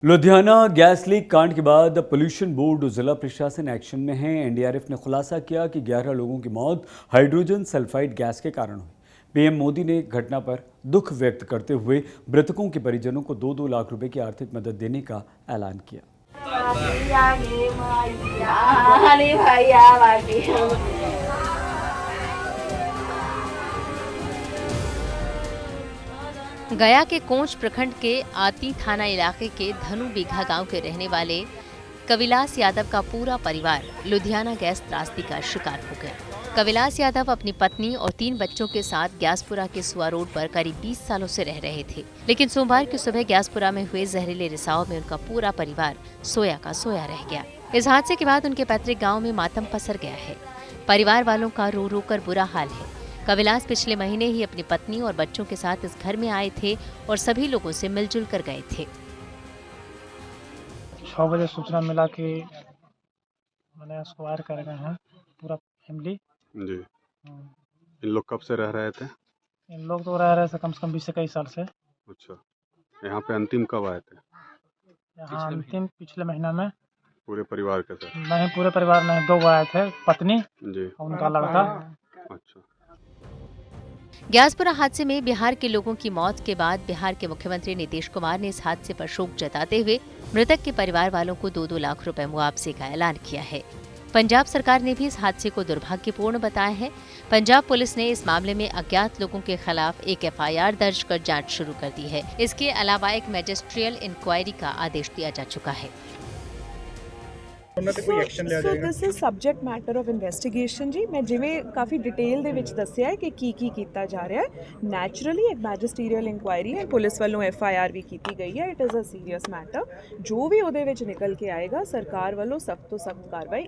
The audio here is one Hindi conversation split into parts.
लुधियाना गैस लीक कांड के बाद पोल्यूशन बोर्ड और जिला प्रशासन एक्शन में है। एनडीआरएफ ने खुलासा किया कि 11 लोगों की मौत हाइड्रोजन सल्फाइड गैस के कारण हुई। पीएम मोदी ने घटना पर दुख व्यक्त करते हुए मृतकों के परिजनों को 2-2 लाख रुपए की आर्थिक मदद देने का ऐलान किया। गया के कोंच प्रखंड के आती थाना इलाके के धनु बीघा गांव के रहने वाले कविलास यादव का पूरा परिवार लुधियाना गैस त्रासदी का शिकार हो गया। कविलास यादव अपनी पत्नी और 3 बच्चों के साथ ग्यासपुरा के सुआ रोड पर करीब 20 सालों से रह रहे थे, लेकिन सोमवार की सुबह ग्यासपुरा में हुए जहरीले रिसाव में उनका पूरा परिवार सोया का सोया रह गया। इस हादसे के बाद उनके पैतृक गाँव में मातम पसर गया है। परिवार वालों का रो रो कर बुरा हाल है। कविलास पिछले महीने ही अपनी पत्नी और बच्चों के साथ इस घर में आए थे और सभी लोगों से मिलजुल कर गए थे। 6 बजे सूचना मिला कि मैंने स्क्वायर कर गए हैं पूरा फैमिली जी। इन लोग कब से रह रहे थे? इन लोग तो रह रहे थे कम से कम 20 से 21 साल से। अच्छा, यहाँ पे अंतिम कब आए थे? यहाँ अंतिम पिछले महीना में। पूरे परिवार के साथ? नहीं, पूरे परिवार नहीं, 2 आए थे, पत्नी जी और उनका लड़का। अच्छा। ग्यासपुरा हादसे में बिहार के लोगों की मौत के बाद बिहार के मुख्यमंत्री नीतीश कुमार ने इस हादसे पर शोक जताते हुए मृतक के परिवार वालों को 2-2 लाख रुपए मुआवजे का ऐलान किया है। पंजाब सरकार ने भी इस हादसे को दुर्भाग्यपूर्ण बताया है। पंजाब पुलिस ने इस मामले में अज्ञात लोगों के खिलाफ एक एफआईआर दर्ज कर जांच शुरू कर दी है। इसके अलावा एक मैजिस्ट्रियल इंक्वायरी का आदेश दिया जा चुका है। So this is subject matter of investigation ਜੀ। ਮੈਂ ਜਿਵੇਂ ਕਾਫੀ ਡਿਟੇਲ ਦੇ ਵਿੱਚ ਦੱਸਿਆ ਹੈ ਕਿ ਕੀ ਕੀਤਾ ਜਾ ਰਿਹਾ ਹੈ। ਨੈਚੁਰਲੀ ਇੱਕ ਮੈਜਿਸਟਰੀਅਲ ਇਨਕੁਆਇਰੀ ਹੈ, ਪੁਲਿਸ ਵੱਲੋਂ ਐਫਆਈਆਰ ਵੀ ਕੀਤੀ ਗਈ ਹੈ। It is a serious matter. ਜੋ ਵੀ ਉਹਦੇ ਵਿੱਚ ਨਿਕਲ ਕੇ ਆਏਗਾ ਸਰਕਾਰ ਵੱਲੋਂ ਸਖਤ ਤੋਂ ਸਖਤ कार्रवाई।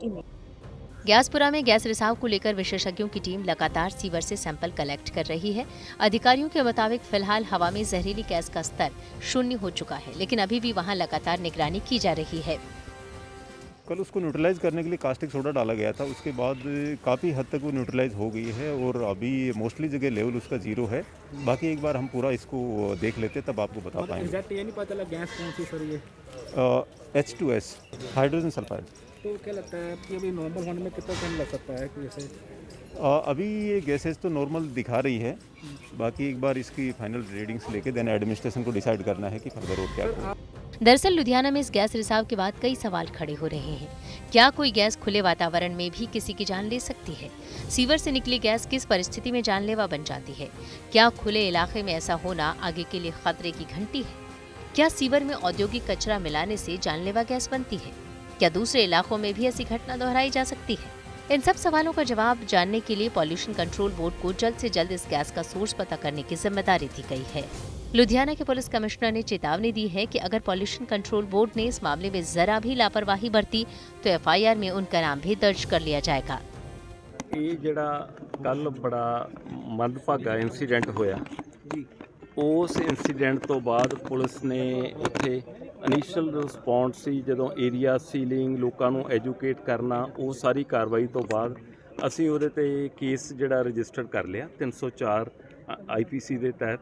ग्यासपुरा में गैस रिसाव को लेकर विशेषज्ञों की टीम लगातार सीवर से सैंपल कलेक्ट कर रही है। अधिकारियों के मुताबिक फिलहाल हवा में जहरीली गैस का स्तर 0 हो चुका है, लेकिन अभी भी वहां लगातार निगरानी की जा रही है। कल उसको न्यूट्रलाइज करने के लिए कास्टिक सोडा डाला गया था, उसके बाद काफ़ी हद तक वो न्यूट्रलाइज हो गई है और अभी मोस्टली जगह लेवल उसका 0 है। बाकी एक बार हम पूरा इसको देख लेते तब आपको बता पाएंगे। एग्जैक्ट ये नहीं पता चला गैस कौन सी सर ये H2S हाइड्रोजन सल्फाइड। तो क्या लगता है कि अभी नॉर्मल होने में कितना टाइम लग सकता है कि जैसे अभी ये गैसेज तो नॉर्मल दिखा रही है, बाकी एक बार इसकी फाइनल रीडिंग्स लेके देन एडमिनिस्ट्रेशन को डिसाइड करना है कि फर्दर और क्या करना। दरअसल लुधियाना में इस गैस रिसाव के बाद कई सवाल खड़े हो रहे हैं। क्या कोई गैस खुले वातावरण में भी किसी की जान ले सकती है? सीवर से निकली गैस किस परिस्थिति में जानलेवा बन जाती है? क्या खुले इलाके में ऐसा होना आगे के लिए खतरे की घंटी है? क्या सीवर में औद्योगिक कचरा मिलाने से जानलेवा गैस बनती है? क्या दूसरे इलाकों में भी ऐसी घटना दोहराई जा सकती है? इन सब सवालों का जवाब जानने के लिए पॉल्यूशन कंट्रोल बोर्ड को जल्द से जल्द इस गैस का सोर्स पता करने की जिम्मेदारी दी गई है। लुधियाना के पुलिस कमिश्नर ने चेतावनी दी है कि अगर पॉल्यूशन कंट्रोल बोर्ड ने इस मामले में जरा भी लापरवाही बरती तो एफआईआर में उनका नाम भी दर्ज कर लिया जाएगा। ਇਹ ਜਿਹੜਾ ਕੱਲ ਬੜਾ ਮੰਦਭਾਗਾ ਇਨਸੀਡੈਂਟ ਹੋਇਆ, ਉਸ ਇਨਸੀਡੈਂਟ ਤੋਂ ਬਾਅਦ ਪੁਲਿਸ ਨੇ ਉੱਥੇ ਇਨੀਸ਼ੀਅਲ ਰਿਸਪੌਂਸ ਸੀ, ਜਦੋਂ ਏਰੀਆ ਸੀਲਿੰਗ, ਲੋਕਾਂ ਨੂੰ ਐਜੂਕੇਟ ਕਰਨਾ, ਉਹ ਸਾਰੀ ਕਾਰਵਾਈ ਤੋਂ ਬਾਅਦ ਅਸੀਂ ਉਹਦੇ ਤੇ ਕੇਸ ਜਿਹੜਾ ਰਜਿਸਟਰ ਕਰ ਲਿਆ 304 ਆਈਪੀਸੀ ਦੇ ਤਹਿਤ।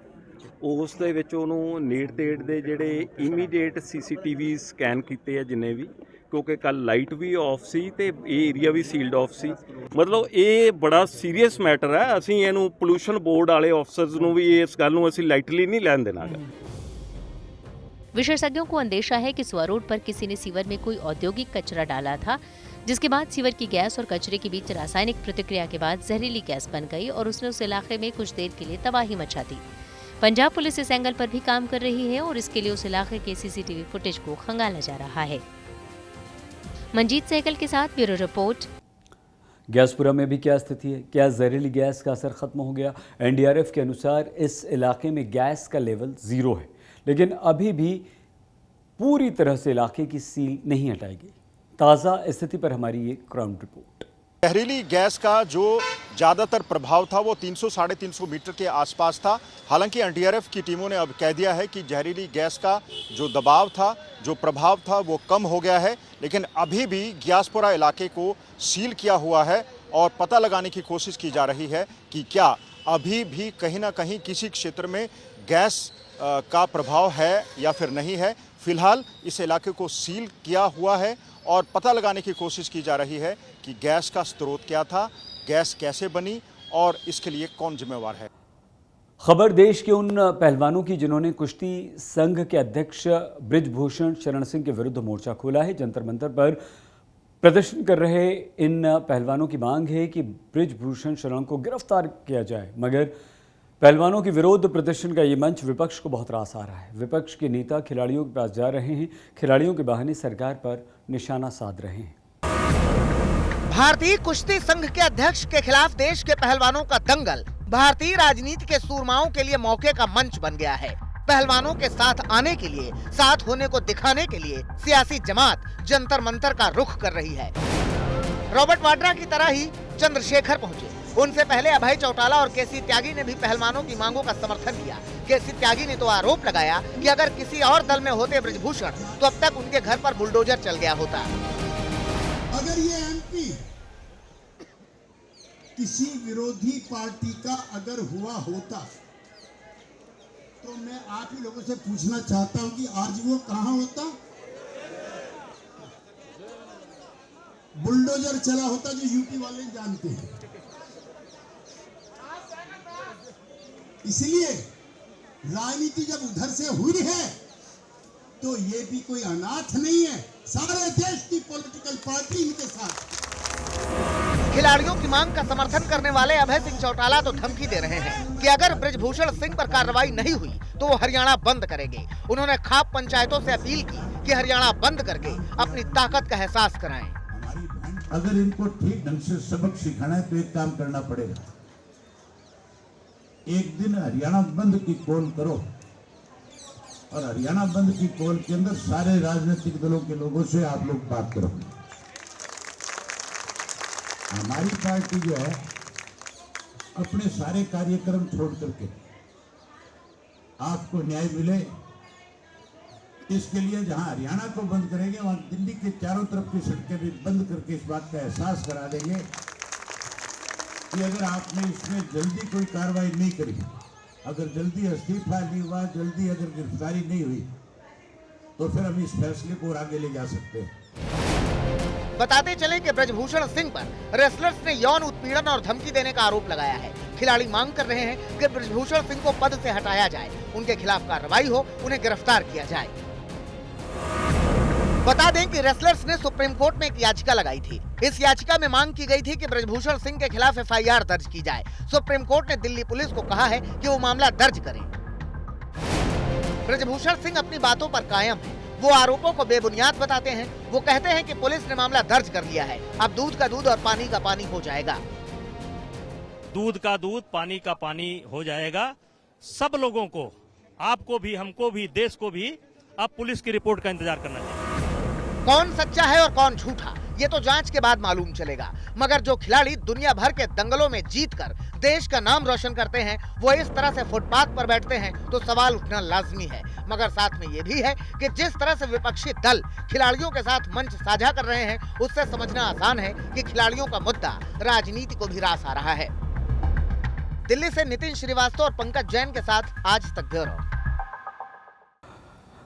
ਉਸ ਦੇ ਵਿੱਚ ਉਹਨੂੰ ਨੇੜ ਤੇੜ ਦੇ ਜਿਹੜੇ ਇਮੀਡੀਏਟ ਸੀਸੀਟੀਵੀ ਸਕੈਨ ਕੀਤੇ ਆ ਜਿੰਨੇ ਵੀ, ਕਿਉਂਕਿ ਕੱਲ ਲਾਈਟ ਵੀ ਆਫ ਸੀ ਤੇ ਇਹ ਏਰੀਆ ਵੀ ਸੀਲਡ ਆਫ ਸੀ। ਮਤਲਬ ਇਹ ਬੜਾ ਸੀਰੀਅਸ ਮੈਟਰ ਹੈ। ਅਸੀਂ ਇਹਨੂੰ ਪੋਲੂਸ਼ਨ ਬੋਰਡ ਵਾਲੇ ਆਫਸਰਸ ਨੂੰ ਵੀ ਇਸ ਗੱਲ ਨੂੰ ਅਸੀਂ ਲਾਈਟਲੀ नहीं ਲੈਣ ਦੇਣਾ। विशेषज्ञों को अंदेशा है कि सुआ रोड पर किसी ने सीवर में कोई औद्योगिक कचरा डाला था, जिसके बाद सीवर की गैस और कचरे के बीच रासायनिक प्रतिक्रिया के बाद जहरीली गैस बन गई और उसने उस इलाके में कुछ देर के लिए तबाही मचा दी। पंजाब पुलिस इस एंगल पर भी काम कर रही है और इसके लिए उस इलाके के सीसीटीवी फुटेज को खंगाला जा रहा है। मंजीत सहगल के साथ ब्यूरो रिपोर्ट। ग्यासपुरा में भी क्या स्थिति है? क्या जहरीली गैस का असर खत्म हो गया? एनडीआरएफ के अनुसार इस इलाके में गैस का लेवल 0 है, लेकिन अभी भी पूरी तरह से इलाके की सील नहीं हटाई गई। ताज़ा स्थिति पर हमारी ये ग्राउंड रिपोर्ट। जहरीली गैस का जो ज़्यादातर प्रभाव था वो 300-350 मीटर के आसपास था। हालांकि एनडीआरएफ की टीमों ने अब कह दिया है कि जहरीली गैस का जो दबाव था, जो प्रभाव था वो कम हो गया है, लेकिन अभी भी ग्यासपुरा इलाके को सील किया हुआ है और पता लगाने की कोशिश की जा रही है कि क्या अभी भी कहीं ना कहीं किसी क्षेत्र में गैस का प्रभाव है या फिर नहीं है। फिलहाल इस इलाके को सील किया हुआ है और पता लगाने की कोशिश की जा रही है कि गैस का स्रोत क्या था, गैस कैसे बनी और इसके लिए कौन जिम्मेवार है। खबर देश के उन पहलवानों की जिन्होंने कुश्ती संघ के अध्यक्ष बृजभूषण शरण सिंह के विरुद्ध मोर्चा खोला है। जंतर मंतर पर प्रदर्शन कर रहे इन पहलवानों की मांग है कि बृजभूषण शरण को गिरफ्तार किया जाए, मगर पहलवानों के विरोध प्रदर्शन का ये मंच विपक्ष को बहुत रास आ रहा है। विपक्ष के नेता खिलाड़ियों के पास जा रहे हैं, खिलाड़ियों के बहाने सरकार पर निशाना साध रहे हैं। भारतीय कुश्ती संघ के अध्यक्ष के खिलाफ देश के पहलवानों का दंगल भारतीय राजनीति के सूरमाओं के लिए मौके का मंच बन गया है। पहलवानों के साथ आने के लिए, साथ होने को दिखाने के लिए सियासी जमात जंतर मंतर का रुख कर रही है। रॉबर्ट वाड्रा की तरह ही चंद्रशेखर पहुंचे। उनसे पहले अभय चौटाला और केसी त्यागी ने भी पहलवानों की मांगों का समर्थन किया। केसी त्यागी ने तो आरोप लगाया कि अगर किसी और दल में होते बृजभूषण तो अब तक उनके घर पर बुलडोजर चल गया होता। अगर ये एमपी किसी विरोधी पार्टी का अगर हुआ होता तो मैं आप ही लोगों से पूछना चाहता हूं कि आज वो कहां होता, बुलडोजर चला होता जो यूपी वाले जानते हैं। इसलिए राजनीति जब उधर से हुई है तो ये भी कोई अनाथ नहीं है, सारे देश की पॉलिटिकल पार्टी इनके साथ। खिलाड़ियों की मांग का समर्थन करने वाले अभय सिंह चौटाला तो धमकी दे रहे हैं कि अगर बृजभूषण सिंह पर कार्रवाई नहीं हुई तो वो हरियाणा बंद करेंगे। उन्होंने खाप पंचायतों से अपील की कि हरियाणा बंद करके अपनी ताकत का एहसास कराएं। अगर इनको ठीक ढंग से सबक सिखाना है तो एक काम करना पड़ेगा, एक दिन हरियाणा बंद की कॉल करो और हरियाणा बंद की कॉल के अंदर सारे राजनीतिक दलों के लोगों से आप लोग बात करो। हमारी पार्टी जो है अपने सारे कार्यक्रम छोड़ करके आपको न्याय मिले इसके लिए जहां हरियाणा को बंद करेंगे वहां दिल्ली के चारों तरफ की सड़कें भी बंद करके इस बात का एहसास करा देंगे कि अगर आपने इसमें जल्दी कोई कार्रवाई नहीं करी, अगर जल्दी इस्तीफा नहीं हुआ, जल्दी अगर गिरफ्तारी नहीं हुई तो फिर हम इस फैसले को और आगे ले जा सकते हैं। बताते चले कि बृजभूषण सिंह पर रेसलर्स ने यौन उत्पीड़न और धमकी देने का आरोप लगाया है। खिलाड़ी मांग कर रहे हैं कि बृजभूषण सिंह को पद से हटाया जाए, उनके खिलाफ कार्रवाई हो, उन्हें गिरफ्तार किया जाए। बता दें कि रेसलर्स ने सुप्रीम कोर्ट में एक याचिका लगाई थी। इस याचिका में मांग की गई थी कि बृजभूषण सिंह के खिलाफ एफआईआर दर्ज की जाए। सुप्रीम कोर्ट ने दिल्ली पुलिस को कहा है कि वो मामला दर्ज करे। बृजभूषण सिंह अपनी बातों पर कायम है। वो आरोपों को बेबुनियाद बताते हैं। वो कहते हैं कि पुलिस ने मामला दर्ज कर लिया है, अब दूध का दूध और पानी का पानी हो जाएगा। दूध का दूध, पानी का पानी हो जाएगा। सब लोगों को, आपको भी, हमको भी, देश को भी अब पुलिस की रिपोर्ट का इंतजार करना चाहिए। कौन सच्चा है और कौन झूठा, ये तो जांच के बाद मालूम चलेगा। मगर जो खिलाड़ी दुनिया भर के दंगलों में जीतकर देश का नाम रोशन करते हैं, वो इस तरह से फुटपाथ पर बैठते हैं तो सवाल उठना लाजमी है। मगर साथ में ये भी है कि जिस तरह से विपक्षी दल खिलाड़ियों के साथ मंच साझा कर रहे हैं, उससे समझना आसान है कि खिलाड़ियों का मुद्दा राजनीति को भी रास आ रहा है। दिल्ली से नितिन श्रीवास्तव और पंकज जैन के साथ आज तक ब्यूरो।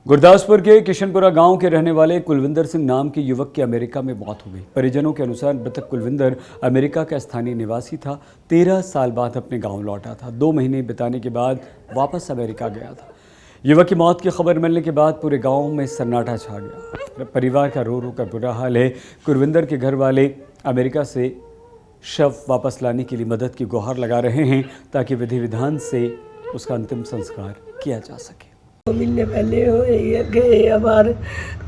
गुरदासपुर के किशनपुरा गांव के रहने वाले कुलविंदर सिंह नाम के युवक की अमेरिका में मौत हो गई। परिजनों के अनुसार मृतक कुलविंदर अमेरिका का स्थानीय निवासी था। 13 साल बाद अपने गांव लौटा था। 2 महीने बिताने के बाद वापस अमेरिका गया था। युवक की मौत की खबर मिलने के बाद पूरे गांव में सन्नाटा छा गया। परिवार का रो रो कर बुरा हाल है। कुलविंदर के घर वाले अमेरिका से शव वापस लाने के लिए मदद की गुहार लगा रहे हैं ताकि विधि विधान से उसका अंतिम संस्कार किया जा सके। महीने पहले गए बाहर,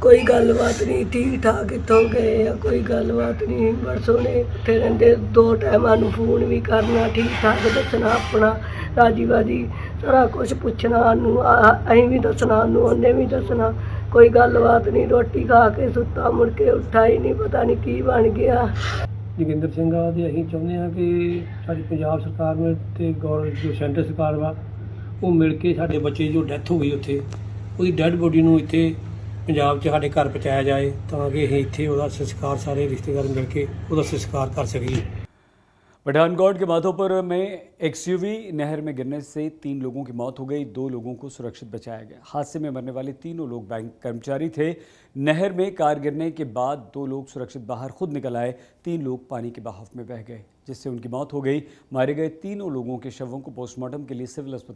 कोई गलबात नहीं, ठीक ठाक इतों गए, कोई गलबात नहीं। बरसों ने इतने रहते, 2 टाइम फोन भी करना, ठीक ठाक दसना, अपना राजी बाजी सारा कुछ पूछना, अं भी दसना, उन्हें भी दसना, कोई गलबात नहीं। रोटी खा के सुता, मुड़ के उठा ही नहीं, पता नहीं की बन गया। जोगिंदर सिंह ਦੇ ਅਸੀਂ ਚਾਹੁੰਦੇ ਹਾਂ ਕਿ ਸਾਡੀ ਪੰਜਾਬ ਸਰਕਾਰ में ਤੇ ਗੌਰਮੈਂਟ ਜੋ ਸੈਂਟਰ ਸਰਕਾਰ ਵਾ ਉਹ ਮਿਲ ਕੇ ਸਾਡੇ ਬੱਚੇ ਜੋ ਡੈਥ ਹੋ ਗਈ ਉੱਥੇ, ਉਹਦੀ ਡੈੱਡ ਬੋਡੀ ਨੂੰ ਇੱਥੇ ਪੰਜਾਬ 'ਚ ਸਾਡੇ ਘਰ ਪਹੁੰਚਾਇਆ ਜਾਏ ਤਾਂ ਕਿ ਅਸੀਂ ਇੱਥੇ ਉਹਦਾ ਸੰਸਕਾਰ ਸਾਰੇ ਰਿਸ਼ਤੇਦਾਰ ਮਿਲ ਕੇ ਉਹਦਾ ਸੰਸਕਾਰ ਕਰ ਸਕੀਏ। पठानकोट के माधोपुर में एक्सयूवी नहर में गिरने से 3 लोगों की मौत हो गई, 2 लोगों को सुरक्षित बचाया गया। हादसे में मरने वाले तीनों लोग बैंक कर्मचारी थे। नहर में कार गिरने के बाद 2 लोग सुरक्षित बाहर खुद निकल आए, 3 लोग पानी के बहाव में बह गए, जिससे उनकी मौत हो गई। मारे गए तीनों लोगों के शवों को पोस्टमार्टम के लिए सिविल अस्पताल